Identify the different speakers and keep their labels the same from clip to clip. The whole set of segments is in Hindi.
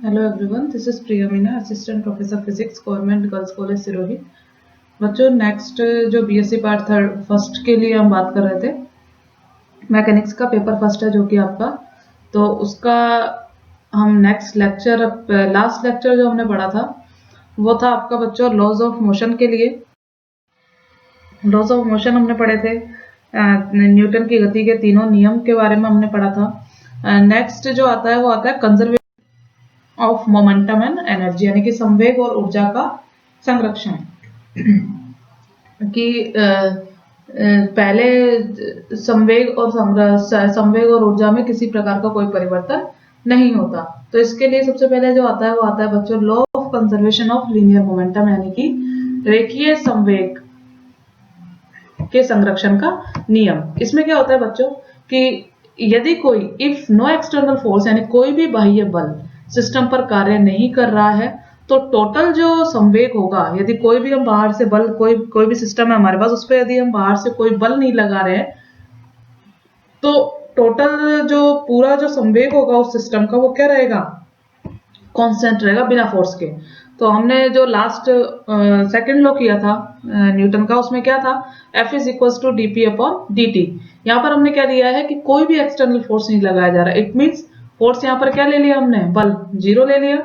Speaker 1: Hello everyone, this is Priya Meena, assistant professor physics, government girls college Sirohi. बच्चों, नेक्स्ट जो बीएससी पार्ट थर्ड फर्स्ट के लिए हम बात कर रहे थे, मैकेनिक्स का पेपर फर्स्ट है जो कि आपका, तो उसका हम नेक्स्ट लेक्चर, लास्ट लेक्चर जो हमने पढ़ा था वो था आपका बच्चों लॉज ऑफ मोशन के लिए। लॉज ऑफ मोशन हमने पढ़े थे, न्यूटन की गति के तीनों नियम के बारे में हमने पढ़ा था। नेक्स्ट जो आता है वो आता है conservation of momentum and energy, यानी कि संवेग और ऊर्जा का संरक्षण। कि पहले संवेग और ऊर्जा में किसी प्रकार का कोई परिवर्तन नहीं होता। तो इसके लिए सबसे पहले जो आता है वो आता है बच्चों law of conservation of linear momentum, यानी कि रेखीय संवेग के संरक्षण का नियम। इसमें क्या होता है बच्चों कि यदि कोई इफ नो एक्सटर्नल फोर्स, यानी कोई भी बाह्य बल सिस्टम पर कार्य नहीं कर रहा है, तो टोटल जो संवेग होगा, यदि कोई भी हम बाहर से बल, कोई भी सिस्टम है हमारे पास, उस पर यदि हम बाहर से कोई बल नहीं लगा रहे हैं, तो टोटल जो पूरा जो संवेग होगा उस सिस्टम का वो क्या रहेगा, कांस्टेंट रहेगा बिना फोर्स के। तो हमने जो लास्ट सेकंड लॉ किया था न्यूटन का, उसमें क्या था, F is equal to dp/dt। यहाँ पर हमने क्या दिया है कि कोई भी एक्सटर्नल फोर्स नहीं लगाया जा रहा। इट मीन्स फोर्स यहाँ पर क्या ले लिया हमने, बल जीरो ले लिया,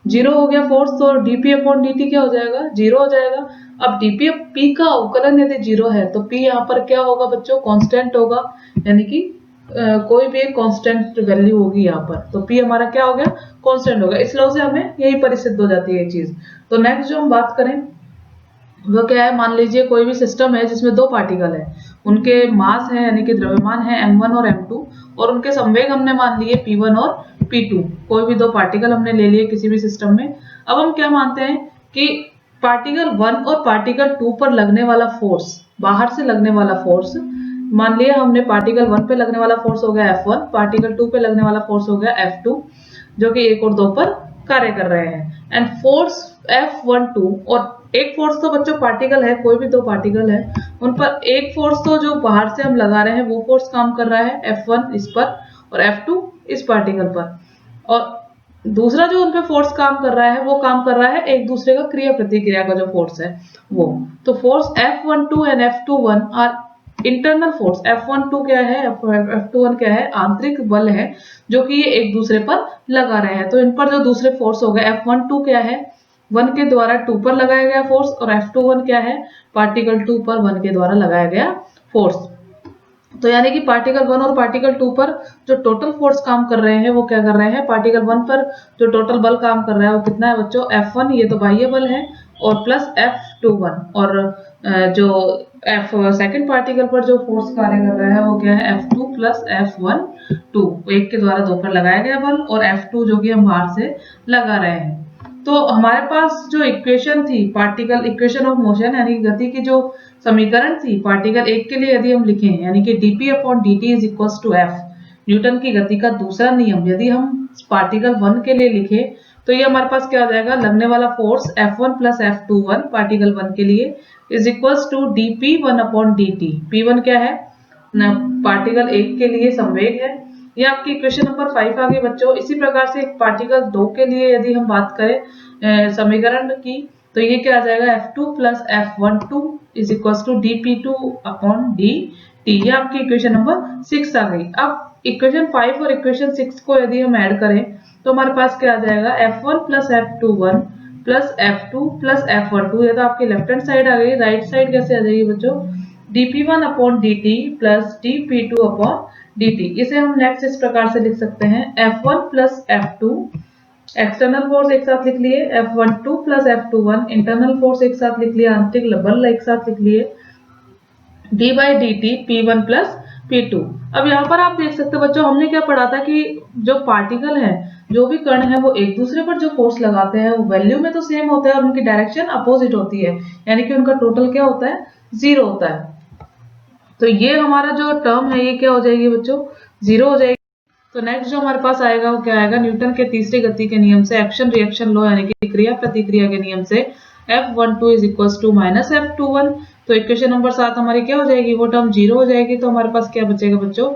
Speaker 1: जीरो हो गया फोर्स, तो dp/dt क्या हो जाएगा, जीरो हो जाएगा। अब p का अवकलन यदि जीरो है तो p यहाँ पर क्या होगा बच्चों, कांस्टेंट होगा, यानी कि कोई भी एक कांस्टेंट वैल्यू होगी यहाँ पर, तो p हमारा क्या हो गया, कांस्टेंट होगा। इस लॉ से हमें यही परिसिद्ध हो जाती है ये चीज। तो नेक्स्ट जो हम बात करें वो क्या है, मान लीजिए कोई भी सिस्टम है जिसमें दो पार्टिकल है, उनके मास है यानी कि द्रव्यमान है m1 और m2, और उनके संवेग हमने मान लिए p1 और p2। कोई भी दो पार्टिकल हमने ले लिए किसी भी सिस्टम में। अब हम क्या मानते हैं कि पार्टिकल 1 और पार्टिकल 2 पर लगने वाला फोर्स, बाहर से लगने वाला फोर्स, मान लिया हमने पार्टिकल 1 पे लगने वाला फोर्स हो गया F1, पार्टिकल 2 पे लगने वाला फोर्स हो गया F2, जो कि 1 और 2 पर कार्य कर रहे हैं। एंड फोर्स F12, और एक फोर्स तो बच्चों पार्टिकल है, कोई भी दो पार्टिकल है उन पर एक फोर्स तो जो बाहर से हम लगा रहे हैं वो फोर्स काम कर रहा है F1 इस पर और F2 इस पार्टिकल पर, और दूसरा जो उन पे फोर्स काम कर रहा है वो काम कर रहा है एक दूसरे का क्रिया प्रतिक्रिया का जो फोर्स है वो। तो force F12 and F21 are internal force. F12 क्या है, F21 क्या है, आंतरिक बल है जो कि ये एक दूसरे पर लगा रहे हैं। तो इन पर जो दूसरे फोर्स हो गए, F12 क्या है, 1 के द्वारा 2 पर लगाया गया फोर्स, और F21 क्या है, पार्टिकल 2 पर 1 के द्वारा लगाया गया फोर्स। तो यानी कि पार्टिकल 1 और पार्टिकल 2 पर जो टोटल फोर्स काम कर रहे हैं वो क्या कर रहे हैं, पार्टिकल 1 पर जो टोटल बल काम कर रहा है वो कितना है बच्चों, F1, ये तो बाह्य बल है, और प्लस F21, और जो सेकंड पार्टिकल पर जो फोर्स कार्य कर रहा है वो क्या है, F2 प्लस F12, 1 के द्वारा 2 पर लगाया गया बल, और F2 जो कि हम बाहर से लगा रहे हैं। तो हमारे पास जो इक्वेशन थी, पार्टिकल इक्वेशन ऑफ मोशन यानी गति की जो समीकरण थी पार्टिकल 1 के लिए यदि हम लिखें, यानी कि dp/dt is equal to F, Newton की गति का दूसरा नियम, यदि हम पार्टिकल 1 के लिए लिखें तो ये हमारे पास क्या हो जाएगा, लगने वाला force F1 plus F21 particle 1 के लिए is equal to dp1/dt। p1 क्या है, पार्टिकल 1 के लिए संवेग है। ये आपकी इक्वेशन नंबर 5 आ गई बच्चों। इसी प्रकार से एक पार्टिकल 2 के लिए यदि हम बात करें समीकरण की, तो ये क्या आ जाएगा, F2 plus F12 is equal to dp2/dt। ये आपकी इक्वेशन नंबर 6 आ गई। अब इक्वेशन 5 और इक्वेशन 6 को यदि हम ऐड करें तो हमारे पास क्या आ जाएगा, F1 plus F21 plus F2 plus F12। ये तो आपकी लेफ्ट हैंड साइड आ गई। राइट साइड कैसे आ जाएगी बच्चों, dp1/dt प्लस dp2/dt। इसे हम नेक्स्ट इस प्रकार से लिख सकते हैं, F1 plus F2 external force एक साथ लिख लिए, F12 plus F21 internal force एक साथ लिख लिया, आंतरिक बल एक साथ लिख लिए, d/dt p1 प्लस p2। अब यहाँ पर आप देख सकते हो बच्चों, हमने क्या पढ़ा था कि जो पार्टिकल है, जो भी कण है, वो एक दूसरे पर जो फोर्स लगाते हैं वो वैल्यू में तो सेम होता है और उनकी डायरेक्शन अपोजिट होती है, यानी कि उनका टोटल क्या होता है, 0 होता है। तो ये हमारा जो टर्म है ये क्या हो जाएगी बच्चों, 0 हो जाएगी। तो नेक्स्ट जो हमारे पास आएगा वो क्या आएगा, न्यूटन के तीसरी गति के नियम से, एक्शन रिएक्शन लॉ यानी कि क्रिया प्रतिक्रिया के नियम से F12 is equal to minus F21। तो इक्वेशन नंबर 7 हमारी क्या हो जाएगी, वो टर्म 0 हो जाएगी। तो हमारे पास क्या बचेगा बच्चों,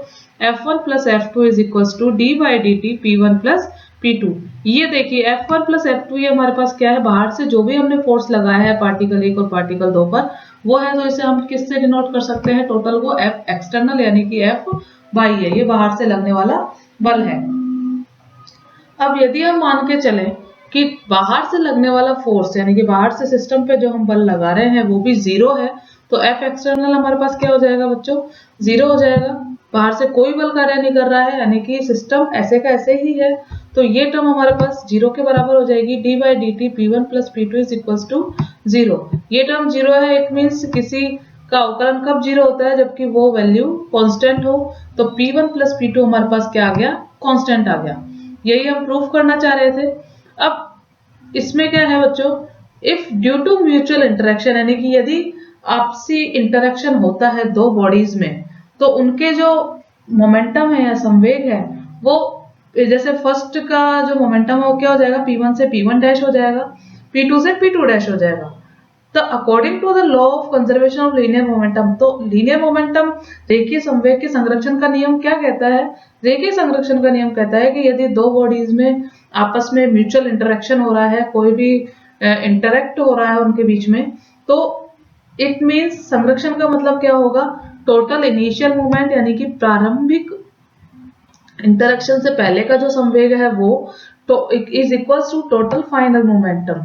Speaker 1: F1 plus F2 is equal to d/dt p1 plus P2। ये देखिए F1 प्लस F2 ये हमारे पास क्या है, बाहर से जो भी हमने फोर्स लगाया है पार्टिकल 1 और पार्टिकल 2 पर वो है, तो इसे हम किससे डिनोट कर सकते हैं, टोटल को F एक्सटर्नल यानी कि F बाह्य, ये बाहर से लगने वाला बल है। अब यदि हम मान के चलें कि बाहर से लगने वाला फोर्स यानी कि बाहर से सिस्टम पे जो हम बल लगा रहे हैं वो भी जीरो है, तो F एक्सटर्नल हमारे पास क्या हो जाएगा बच्चों, जीरो हो जाएगा। बाहर से कोई बल कार्य नहीं कर रहा है यानी कि सिस्टम ऐसे का ऐसे ही है, तो ये टर्म हमारे पास जीरो के बराबर हो जाएगी। d by D T P1 plus P2 is equal to zero. ये टर्म जीरो है, इट मीन्स किसी का अवकलन कब जीरो होता है, जबकि वो वैल्यू कांस्टेंट हो। तो P1 प्लस P2 हमारे पास क्या आ गया, कांस्टेंट आ गया। यही हम प्रूफ करना चाह रहे थे। अब इसमें क्या है बच्चों, if due to mutual interaction यानी कि यदि आपसी इंटरेक्शन होता है दो बॉडीज में, तो उनके जो मोमेंटम है या संवेग है वो, जैसे फर्स्ट का जो मोमेंटम है वो क्या हो जाएगा, P1 से P1 डैश हो जाएगा, P2 से P2 डैश हो जाएगा। तो according to the law of conservation of linear momentum, तो लीनियर मोमेंटम रेखीय संवेग के संरक्षण का नियम क्या कहता है, रेखीय संरक्षण का नियम कहता है कि यदि दो बॉडीज में आपस में म्यूचुअल इंटरेक्शन हो रहा है, कोई भी इंटरेक्ट हो रहा है उनके बीच में, तो इट मीन्स संरक्षण का मतलब क्या होगा, टोटल इनिशियल मोमेंट यानी कि प्रारंभिक इंटरेक्शन से पहले का जो संवेग है वो तो is equals to total final momentum,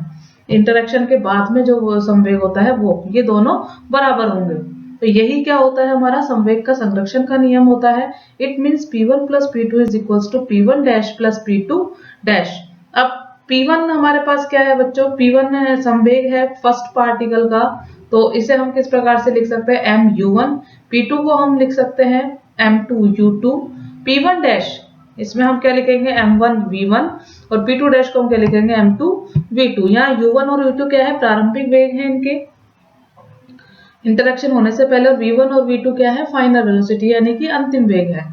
Speaker 1: interaction के बाद में जो संवेग होता है वो, ये दोनों बराबर होंगे। तो यही क्या होता है, हमारा संवेग का संरक्षण का नियम होता है। It means P1 plus P2 is equals to P1 dash plus P2 dash. अब P1 हमारे पास क्या है बच्चों, P1 संवेग है फर्स्ट पार्टिकल का, तो इसे हम किस प्रकार से लिख सकते हैं, mu1। P2 को हम लिख सकते हैं m2u2। P1 डैश इसमें हम क्या लिखेंगे, m1 v1, और P2 डैश को हम क्या लिखेंगे, m2 v2। यहाँ u1 और u2 क्या है, प्रारंभिक वेग है इनके इंटरेक्शन होने से पहले, और v1 और v2 क्या है, फाइनल वेलोसिटी यानी कि अंतिम वेग है।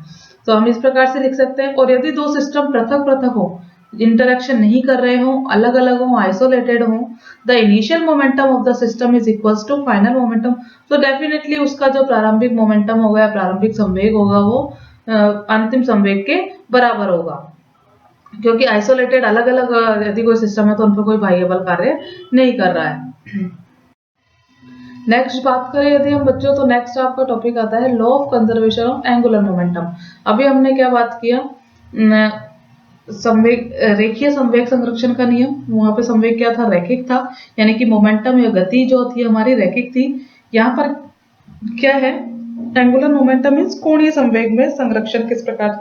Speaker 1: तो हम इस प्रकार से लिख सकते हैं। और यदि दो सिस्टम पृथक पृथक हो, इंटरेक्शन नहीं कर रहे हो, अलग अलग हो, आइसोलेटेड हो, the initial momentum of the system is equals to final momentum, तो डेफिनेटली उसका जो प्रारंभिक मोमेंटम होगा या प्रारंभिक संवेग होगा वो अंतिम संवेग के बराबर होगा, क्योंकि आइसोलेटेड अलग अलग यदि कोई सिस्टम है तो उन पर कोई बाह्य बल कार्य नहीं कर रहा है। नेक्स्ट बात करें यदि हम बच्चों, तो नेक्स्ट आपका टॉपिक आता है law of conservation of angular momentum. अभी हमने क्या बात किया, संवेग, रेखीय संवेग संरक्षण का नियम, वहां पे संवेग क्या था, रैखिक था, यानी कि मोमेंटम या गति जो थी हमारी रैखिक थी। यहाँ पर क्या है, एंगुलर मोमेंटम मीन्स कोणीय संवेग में संरक्षण किस प्रकार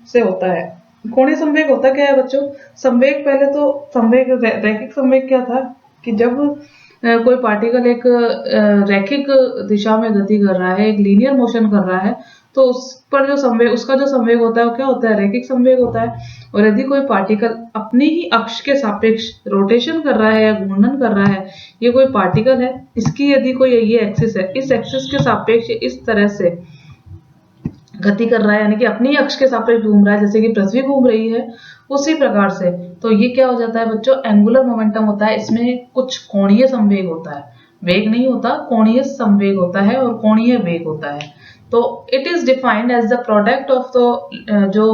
Speaker 1: से होता है। कोणीय संवेग होता क्या है बच्चों, संवेग पहले तो संवेग, रैखिक संवेग क्या था कि जब कोई पार्टिकल एक रैखिक दिशा में गति कर रहा है, एक लीनियर मोशन कर रहा है, तो उस पर जो संवेग, उसका जो संवेग होता है वो क्या होता है, रैखिक संवेग होता है। और यदि कोई पार्टिकल अपने ही अक्ष के सापेक्ष रोटेशन कर रहा है या घूर्णन कर रहा है, ये कोई पार्टिकल है, इसकी यदि कोई ये एक्सिस है, इस एक्सिस के सापेक्ष इस तरह से गति कर रहा है, यानी कि अपनी अक्ष के सापेक्ष घूम रहा है, जैसे कि पृथ्वी घूम रही है उसी प्रकार से, तो ये क्या हो जाता है बच्चों, एंगुलर मोमेंटम होता है। इसमें कुछ कोणीय संवेग होता है, वेग नहीं होता, कोणीय संवेग होता है और कोणीय वेग होता है। तो it is defined as the product of the जो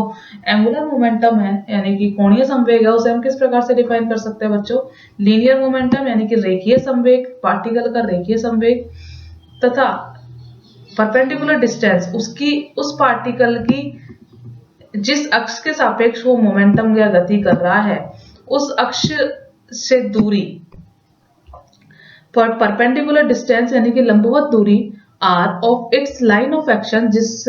Speaker 1: एंगुलर मोमेंटम है यानी कि कोणीय संवेग है, उसे हम किस प्रकार से डिफाइन कर सकते हैं बच्चों, लीनियर मोमेंटम यानी कि रेखीय संवेग, पार्टिकल का रेखीय संवेग, तथा परपेंडिकुलर डिस्टेंस, उसकी उस पार्टिकल की जिस अक्ष के सापेक्ष वो मोमेंटम या गति कर रहा है उस अक्ष से दूरी, पर परपेंडिकुलर डिस्टेंस यानी कि लंबवत दूरी r of its line of action, जिस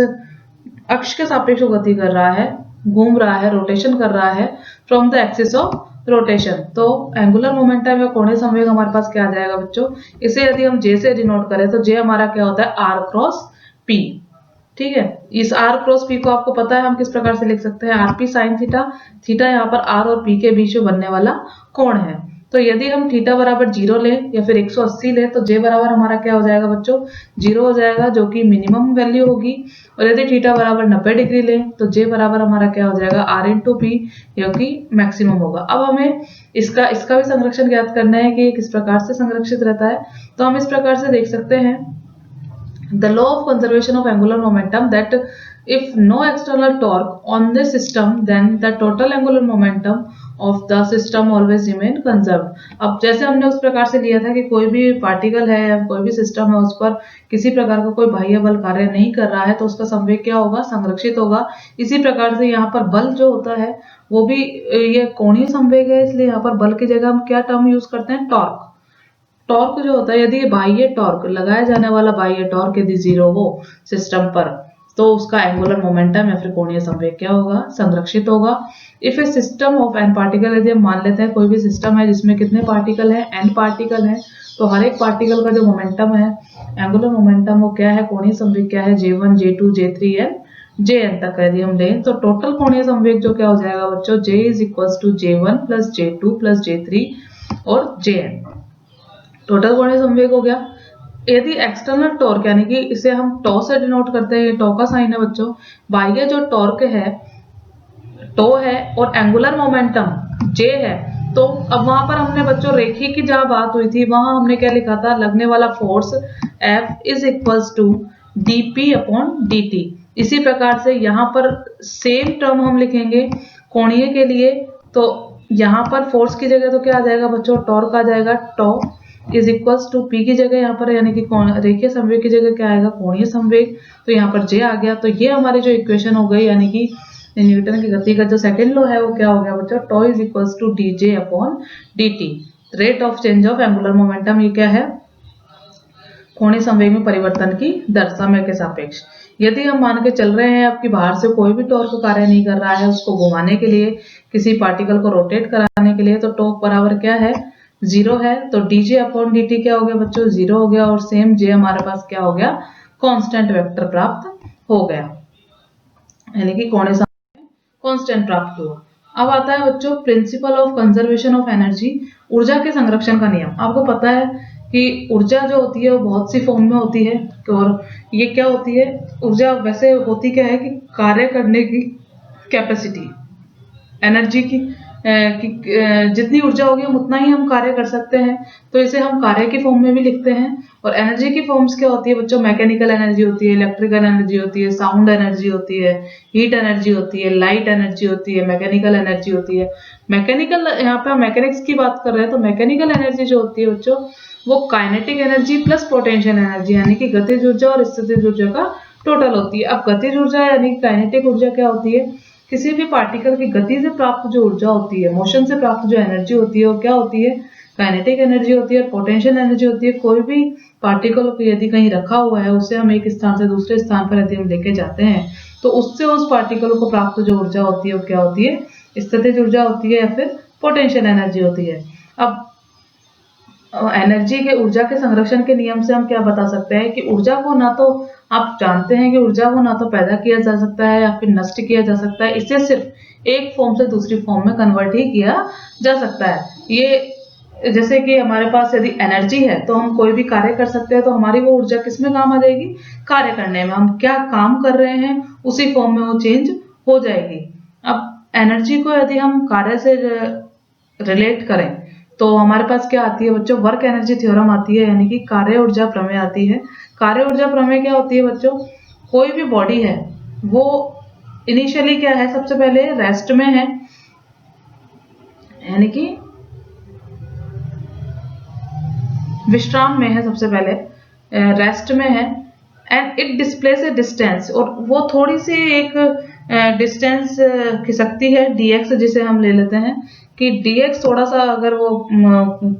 Speaker 1: अक्ष के सापेक्ष वो गति कर रहा है, घूम रहा है, रोटेशन कर रहा है, from the axis of rotation. तो एंगुलर मोमेंटम या कोणीय संवेग हमारे पास क्या आ जाएगा बच्चों, इसे यदि हम j से डिनोट करें तो j हमारा क्या होता है, r क्रॉस p। ठीक है, इस r क्रॉस p को आपको पता है हम किस प्रकार से लिख सकते हैं, rp sin थीटा, थीटा यहाँ पर r और p के बीच में बनने वाला कोण है। तो यदि हम थीटा बराबर 0 लें या फिर 180 लें तो j बराबर हमारा क्या हो जाएगा बच्चों, 0 हो जाएगा, जो कि मिनिमम वैल्यू होगी। और यदि थीटा बराबर 90 डिग्री लें तो j बराबर हमारा क्या हो जाएगा, r इंटू पी, जो कि मैक्सिमम होगा। अब हमें इसका भी संरक्षण ज्ञात करना है कि किस प्रकार से संरक्षित रहता है। तो हम इस प्रकार से देख सकते हैं, the law of conservation of angular momentum that If no external torque on the system, then the total angular momentum of the system always remain conserved. अब जैसे हमने उस प्रकार से लिया था कि कोई भी पार्टिकल है या कोई भी सिस्टम है, उस पर किसी प्रकार का कोई बाह्य बल कार्य नहीं कर रहा है, तो उसका संवेग क्या होगा, संरक्षित होगा। इसी प्रकार से यहाँ पर बल जो होता है वो भी ये कोणीय संवेग है, इसलिए यहाँ पर बल की जगह हम क्या टर्म यूज करते हैं, टॉर्क। टॉर्क जो होता है, यदि बाह्य टॉर्क, लगाया जाने वाला बाह्य टॉर्क यदि 0 हो सिस्टम पर, तो उसका एंगुलर मोमेंटम या फिर कोणीय संवेग क्या होगा, संरक्षित होगा। If a system of n particle, यदि हम मान लेते हैं कोई भी सिस्टम है जिसमें कितने पार्टिकल है, एन पार्टिकल है, तो हर एक पार्टिकल का जो मोमेंटम है, एंगुलर मोमेंटम, वो क्या है, कोणीय संवेग क्या है, J1 J2 J3 and Jn तक यदि हम लें, तो टोटल कोणीय संवेग जो क्या हो जाएगा बच्चों, J is equal to J1 plus J2 plus J3 और Jn, टोटल कोणीय संवेग हो गया। यदि एक्सटर्नल टॉर्क, यानी कि इसे हम टॉ से डिनोट करते हैं, ये टॉ का साइन है बच्चों, बाह्य जो टॉर्क है टॉ है और एंगुलर मोमेंटम J है, तो अब वहां पर हमने बच्चों रेखी की जहां बात हुई थी, वहां हमने क्या लिखा था, लगने वाला force F is equals to dp upon dt। इसी प्रकार से यहाँ पर सेम टर्म हम लिखेंगे कोणीय के लिए, तो यहाँ पर फोर्स की जगह तो क्या आ जाएगा बच्चों, टॉर्क आ जाएगा, tau is equals to P की जगह यहाँ पर, यानी कि रेखीय संवेग की जगह क्या आएगा, कोणीय संवेग, तो यहाँ पर जे आ गया। तो ये हमारी जो इक्वेशन हो गई, यानी कि न्यूटन की गति का जो सेकंड लॉ है वो क्या हो गया बच्चों, tau is equals to D J upon D T, rate of change of angular momentum, ये क्या है, कोणीय संवेग में परिवर्तन की दर समय के सापेक्ष। यदि हम मान के चल रहे हैं आपकी बाहर से कोई भी टॉर्क कार्य नहीं कर रहा है, उसको घुमाने के लिए, किसी पार्टिकल को रोटेट कराने के लिए, तो टॉर्क बराबर क्या है, 0 है, तो dj अपॉन dt क्या हो गया बच्चों, 0 हो गया, और सेम j हमारे पास क्या हो गया, कांस्टेंट वेक्टर प्राप्त हो गया, यानी कि कोणीय संवेग कांस्टेंट प्राप्त हुआ। अब आता है बच्चों principle of conservation of energy, ऊर्जा के संरक्षण का नियम। आपको पता है कि ऊर्जा जो होती है वो बहुत सी फॉर्म में होती है, और ये क्या होती है, ऊर्जा वैसे होती क्या है कि कार्य करने की कैपेसिटी, एनर्जी की जितनी ऊर्जा होगी हम उतना ही हम कार्य कर सकते हैं, तो इसे हम कार्य की फॉर्म में भी लिखते हैं। और एनर्जी की फॉर्म्स क्या होती है बच्चों, मैकेनिकल एनर्जी होती है, इलेक्ट्रिकल एनर्जी होती है, साउंड एनर्जी होती है, हीट एनर्जी होती है, लाइट एनर्जी होती है, मैकेनिकल एनर्जी होती है। मैकेनिकल, यहाँ पे हम मैकेनिक्स की बात कर रहे हैं, तो मैकेनिकल एनर्जी जो होती है बच्चों, वो kinetic energy plus potential energy, यानी कि गतिज ऊर्जा और स्थितिज ऊर्जा का टोटल होती है। अब गतिज ऊर्जा यानी काइनेटिक ऊर्जा क्या होती है, किसी भी पार्टिकल की गति से प्राप्त जो ऊर्जा होती है, मोशन से प्राप्त जो एनर्जी होती है, वो क्या होती है, काइनेटिक एनर्जी होती है, पोटेंशियल एनर्जी होती है। कोई भी पार्टिकल को यदि कहीं रखा हुआ है, उसे हम एक स्थान से दूसरे स्थान पर यदि हम लेके जाते हैं, तो उससे उस पार्टिकल को प्राप्त जो ऊर्जा होती है वो क्या होती है, स्थितिज ऊर्जा होती है या फिर पोटेंशियल एनर्जी होती है। अब एनर्जी के, ऊर्जा के संरक्षण के नियम से हम क्या बता सकते हैं कि ऊर्जा को ना तो, आप जानते हैं कि ऊर्जा को ना तो पैदा किया जा सकता है या फिर नष्ट किया जा सकता है, इसे सिर्फ एक फॉर्म से दूसरी फॉर्म में कन्वर्ट ही किया जा सकता है। ये जैसे कि हमारे पास यदि एनर्जी है तो हम कोई भी कार्य कर सकते हैं, तो हमारी वो ऊर्जा किस में काम आ जाएगी, कार्य करने में, हम क्या काम कर रहे हैं उसी फॉर्म में वो चेंज हो जाएगी। अब एनर्जी को यदि हम कार्य से रिलेट करें तो हमारे पास क्या आती है बच्चों, वर्क एनर्जी थ्योरम आती है, यानी कि कार्य ऊर्जा प्रमेय आती है। कार्य ऊर्जा प्रमेय क्या होती है बच्चों, कोई भी बॉडी है वो इनिशियली क्या है, सबसे पहले रेस्ट में है, यानी कि विश्राम में है, सबसे पहले रेस्ट में है, and it displace A distance, और वो थोड़ी सी एक डिस्टेंस खिसकती है, dx जिसे हम ले लेते हैं कि dx थोड़ा सा, अगर वो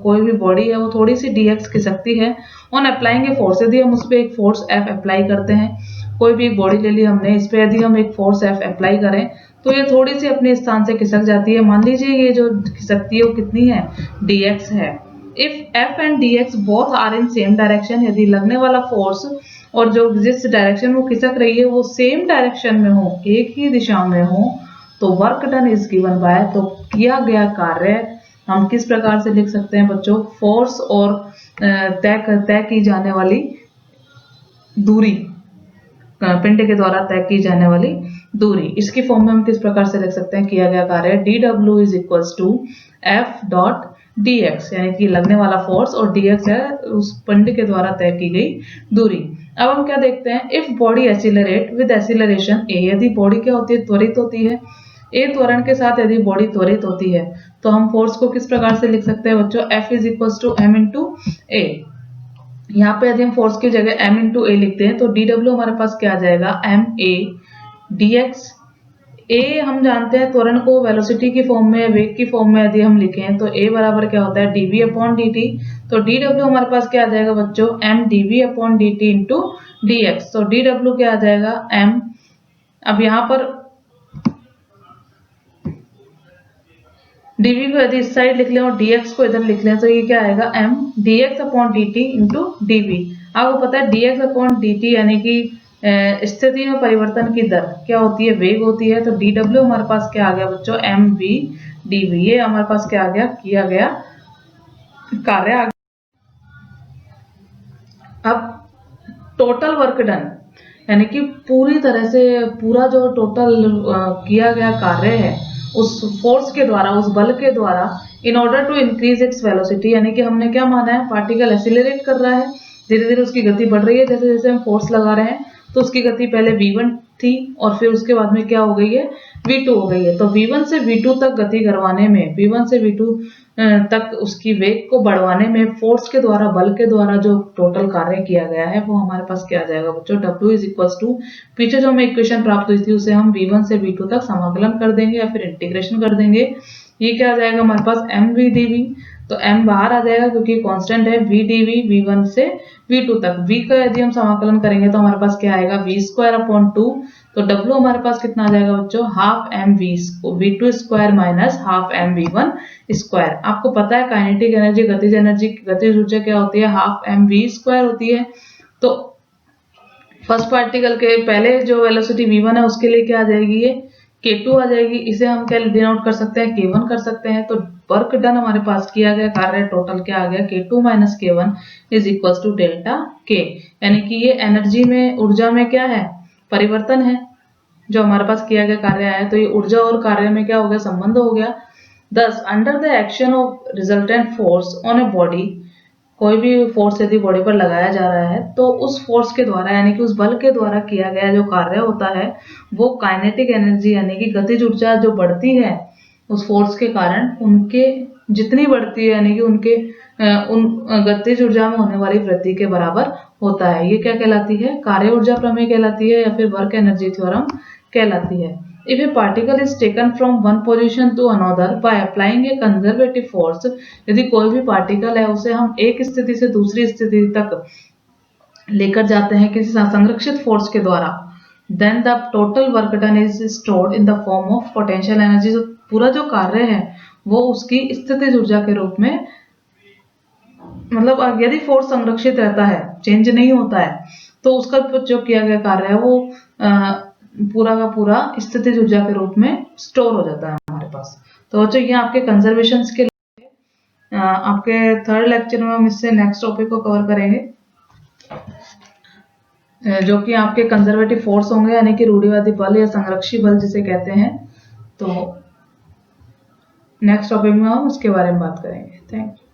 Speaker 1: कोई भी बॉडी है वो थोड़ी सी dx खिसकती है ऑन अप्लाइंग ए फोर्स, यदि हम उस पर एक फोर्स F अप्लाई करते हैं, कोई भी एक बॉडी ले ली हमने, इस पर यदि हम एक फोर्स F अप्लाई करें तो ये थोड़ी सी अपने स्थान से खिसक जाती है। मान लीजिए ये जो खिसकती है वो कितनी है, dx है। If F and dx both are in same direction, यदि लगने वाला फोर्स और जो जिस डायरेक्शन में खिसक रही है वो सेम डायरेक्शन में हो, एक ही दिशा में हो, तो work done is given by, तो किया गया कार्य हम किस प्रकार से लिख सकते हैं बच्चों, फोर्स और तय की जाने वाली दूरी, पिंड के द्वारा तय की जाने वाली दूरी, इसकी फॉर्म में हम किस प्रकार से लिख सकते हैं, किया गया कार्य dw is equals to F dot dx, यानी कि लगने वाला फोर्स और dx है उस पिंड के द्वारा तय की गई दूरी। अब हम क्या देखते हैं, if body accelerate with acceleration a, यदि बॉडी क्या होती है, त्वरित होती है, ए त्वरण के साथ यदि बॉडी त्वरित होती है तो हम फोर्स को किस प्रकार से लिख सकते हैं बच्चों, F is equal to m into a. यहाँ पे यदि हम फोर्स की जगह m इंटू ए लिखते हैं तो dw हमारे पास क्या आ जाएगा, m a dx। a हम जानते हैं त्वरण को वेलोसिटी की फॉर्म में, वेग की फॉर्म में यदि हम लिखें तो a बराबर क्या होता है, dv अपॉन dt। तो dw हमारे पास क्या आ जाएगा बच्चों, m dv upon dt into dx। तो dw क्या आ जाएगा, m। अब यहाँ पर dv को यदि इस साइड लिख लें और dx को इधर लिख लें तो ये क्या आएगा, m dx upon dt into dv। आपको पता है dx अपॉन dt यानी कि स्थिति में परिवर्तन की दर क्या होती है, वेग होती है। तो dw हमारे पास क्या आ गया बच्चों, mv dv। ये हमारे पास क्या आ गया, किया गया कार्य आ गया। अब टोटल वर्क डन यानी कि पूरी तरह से पूरा जो टोटल किया गया कार्य है उस फोर्स के द्वारा, उस बल के द्वारा, in order to increase its velocity, यानी कि हमने क्या माना है, पार्टिकल एसिलरेट कर रहा है, धीरे धीरे उसकी गति बढ़ रही है। जैसे जैसे हम फोर्स लगा रहे हैं तो उसकी गति पहले v1 थी और फिर उसके बाद में क्या हो गई है, v2 हो गई है। तो v1 से v2 तक गति करवाने में, v1 से v2 तक उसकी वेग को बढ़वाने में फोर्स के द्वारा, बल के द्वारा जो टोटल कार्य किया गया है वो हमारे पास क्या आ जाएगा बच्चों, W इज इक्वल टू, पीछे जो हमें इक्वेशन प्राप्त हुई थी उसे हम v1 से v2 तक समाकलन कर देंगे या फिर इंटीग्रेशन कर देंगे। ये क्या आ जाएगा हमारे पास, mv dv। तो m बाहर आ जाएगा क्योंकि कांस्टेंट है, v dv v1 से v2 तक। v का यदि हम समाकलन करेंगे तो हमारे पास क्या आएगा, v स्क्वायर अपॉन 2। तो w हमारे पास कितना आ जाएगा बच्चों, half M v2 square minus half M v1 square. आपको पता है काइनेटिक एनर्जी, गतिज ऊर्जा क्या होती है, हाफ एम v स्क्वायर होती है। तो फर्स्ट पार्टिकल के पहले जो वेलोसिटी v1 है उसके लिए क्या आ जाएगी, ये k2 आ जाएगी। इसे हम क्या डिनोट कर सकते हैं, k1 कर सकते हैं। तो वर्क डन हमारे पास किया गया कार्य टोटल क्या आ गया, k2 minus k1 is equal to delta k। यानी कि ये एनर्जी में, ऊर्जा में क्या है, परिवर्तन है जो हमारे पास किया गया कार्य आया। तो ये ऊर्जा और कार्य में क्या हो गया, संबंध हो गया। Thus, under the action of resultant force on a body, कोई भी फोर्स यदि बॉडी पर लगाया जा रहा है तो उस फोर्स के द्वारा यानी कि उस बल के द्वारा किया गया जो कार्य होता है वो काइनेटिक एनर्जी यानी कि गतिज ऊर्जा जो बढ़ती है उस फोर्स के कारण, उनके जितनी बढ़ती है यानी कि उनके उन गतिज ऊर्जा में होने वाली वृद्धि के बराबर होता है। ये क्या कहलाती है, कार्य ऊर्जा प्रमेय कहलाती है या फिर वर्क एनर्जी थ्योरम कहलाती है। If a particle is taken from one position to another by applying a conservative force, यदि कोई भी पार्टिकल है उसे हम एक स्थिति से दूसरी स्थिति तक लेकर जाते हैं किसी संरक्षित फोर्स के द्वारा, then the total work done is stored in the form of potential energy। जो पूरा जो कार्य है वो उसकी स्थितिज ऊर्जा के रूप में, मतलब यदि फोर्स संरक्षित रहता है, चेंज नहीं होता है, तो उसका जो किया गया कार्य है वो पूरा का पूरा स्थितिज ऊर्जा के रूप में स्टोर हो जाता है हमारे पास। तो बच्चों ये आपके कंजर्वेशन के लिए आपके थर्ड लेक्चर में हम इससे नेक्स्ट टॉपिक को कवर करेंगे जो कि आपके कंजर्वेटिव फोर्स होंगे यानी कि रूढ़िवादी बल या संरक्षी बल जिसे कहते हैं। तो नेक्स्ट टॉपिक में हम उसके बारे में बात करेंगे। Thank you.